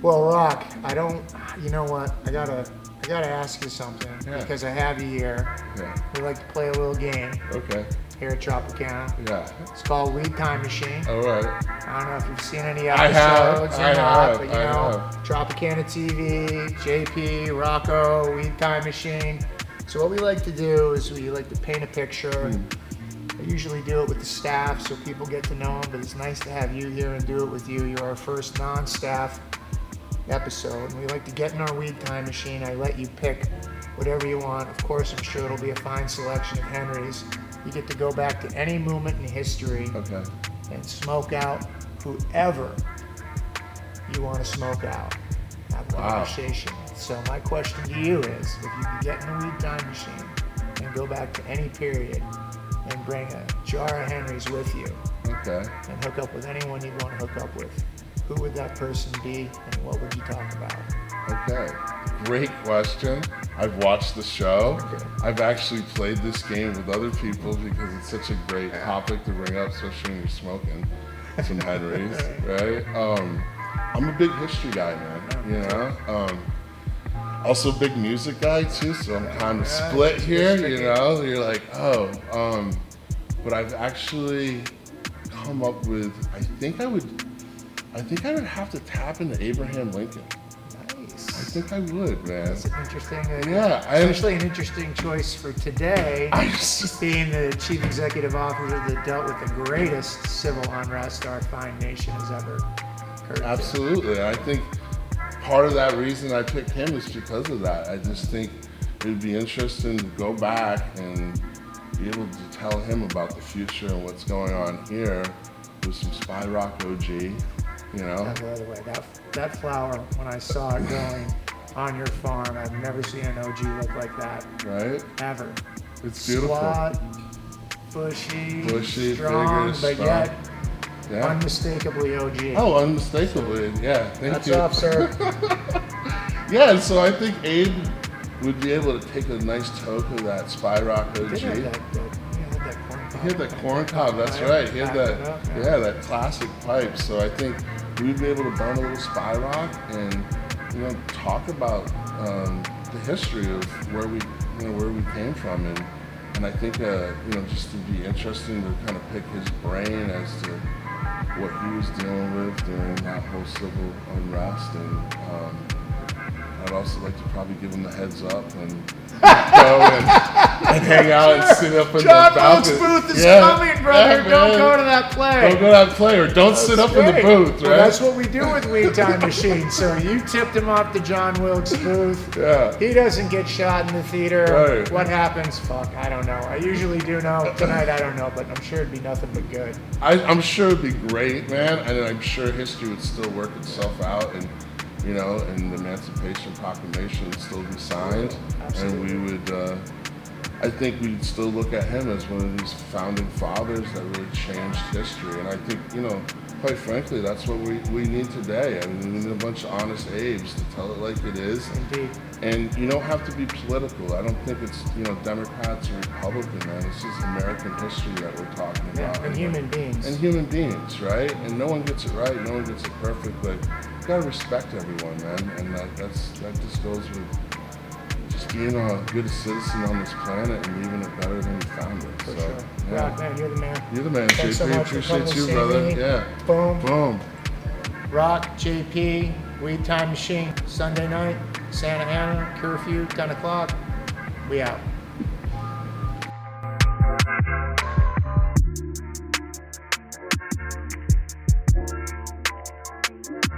Well, Rock, you know what? I gotta ask you something because I have you here. Yeah. We like to play a little game Okay. here at Tropicanna. Yeah. It's called Weed Time Machine. All right. I don't know if you've seen any I have. episodes I or not, have. but I have. Tropicanna TV, JP, Rocco, Weed Time Machine. So what we like to do is we like to paint a picture. I usually do it with the staff so people get to know them, but it's nice to have you here and do it with you. You're our first non-staff episode. And we like to get in our Weed Time Machine. I let you pick whatever you want. Of course, I'm sure it'll be a fine selection of Henry's. You get to go back to any moment in history and smoke out whoever you want to smoke out. Have a conversation. So my question to you is, if you could get in the Weed Time Machine and go back to any period and bring a jar of Henry's with you and hook up with anyone you'd want to hook up with, who would that person be and what would you talk about? Okay. Great question. I've watched the show. Okay. I've actually played this game with other people because it's such a great topic to bring up, especially when you're smoking some Henry's, right? I'm a big history guy, man, you know? Also a big music guy too, so I'm kind of split here, you know? You're like, but I've actually come up with, I think I would have to tap into Abraham Lincoln. Nice. I think I would, man. That's an interesting, Especially an interesting choice for today, being the chief executive officer that dealt with the greatest civil unrest our fine nation has ever heard. Absolutely. I think part of that reason I picked him is because of that. I just think it would be interesting to go back and be able to tell him about the future and what's going on here with some Spy Rock OG, you know? And by the way, that flower, when I saw it growing on your farm, I've never seen an OG look like that. Right? Ever. It's beautiful. Squat, bushy, strong, strong, but yet unmistakably OG. Oh, unmistakably, yeah. Thank you. That's off, sir. Yeah, and so I think Abe would be able to take a nice toke of that Spy Rock OG. He had that corn cob. He had that corn cob, that's right. He had that, that classic pipe. So I think we'd be able to burn a little Spy Rock and, you know, talk about the history of where we came from, and I think, you know, just to be interesting to kind of pick his brain as to what he was dealing with during that whole civil unrest, and I'd also like to probably give him the heads up and go and hang out and sit up in the balcony. John Wilkes' booth is coming, brother. Don't go to that play. Don't go to that play, or don't sit up in the booth, right? Well, that's what we do with Weed Time Machine. So you tipped him off to John Wilkes' booth. Yeah. He doesn't get shot in the theater. Right. What happens? Fuck, I don't know. I usually do know. Tonight, I don't know, but I'm sure it'd be nothing but good. I'm sure it'd be great, man, and I'm sure history would still work itself out, and you know, and the Emancipation Proclamation would still be signed, and we would, I think we'd still look at him as one of these founding fathers that really changed history, and I think, you know, quite frankly, that's what we need today. I mean, we need a bunch of honest Abes to tell it like it is. Indeed. And you don't have to be political. I don't think it's, you know, Democrats or Republican, man. It's just American history that we're talking about. And human beings. And human beings, right? And no one gets it right, no one gets it perfect, but you gotta respect everyone, man. And that just goes with just being a good citizen on this planet and leaving it better than you found it. For so, sure. yeah. Rock, man, you're the man. You're the man, Thanks so JP. much for coming Appreciate to you, see brother. me. Yeah. Boom. Boom. Rock, JP, Weed Time Machine, Sunday night, Santa Ana, curfew, 10 o'clock. We out.